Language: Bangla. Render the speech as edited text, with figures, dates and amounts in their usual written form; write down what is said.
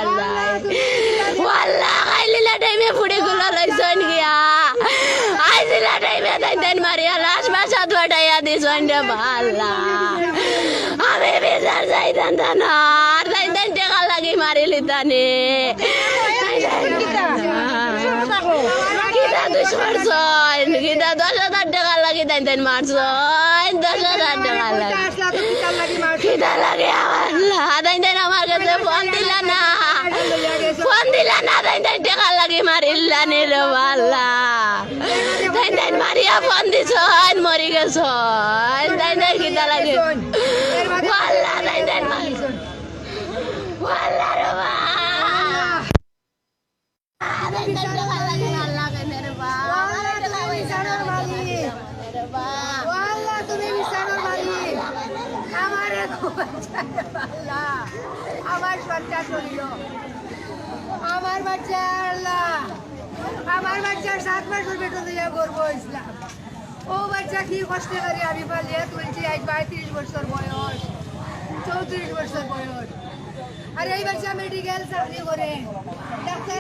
আর যায় ওয়াল্লাহ খাইলিলা টাইমে ফুড়ি গুলো লইছন গিয়া আইছিলা টাইমে তাইতেন মারিয়া লাশ বাসা ধোয়াটাইয়া দিছন রে ভাল্লা আমি বিচার যাইতেন না আর তাইতেন টেকা লাগি মারিলি তানে কিতা দুশ্মন ছয় কিতা 10,000 টাকা লাগি তাইতেন মারছন 10,000 টাকা লাগি কিতা লাগে আল্লাহ তাইতেন আমার কাছে ফোন দিলা না তাইতেন টাকা লাগি মারিলা নি রে আল্লাহ তাইতেন মারিয়া ফোন দিছন মরি গেছন তাইতেন কিতা লাগে আল্লাহ তাইতেন আল্লাহ রে আমার সরকার চলিল আমার বাচ্চা আল্লাহ আমার বাচ্চার 7 মাসের বেতন দিয়ে গর্ব ইসলাম ও বাচ্চা কি কষ্ট করে আমি পালিয়ে তুলছি আজ 32 বছর বয়স 34 বছর বয়স আর এই বাচ্চা মেডিকেল চাকরি করে ডাক্তার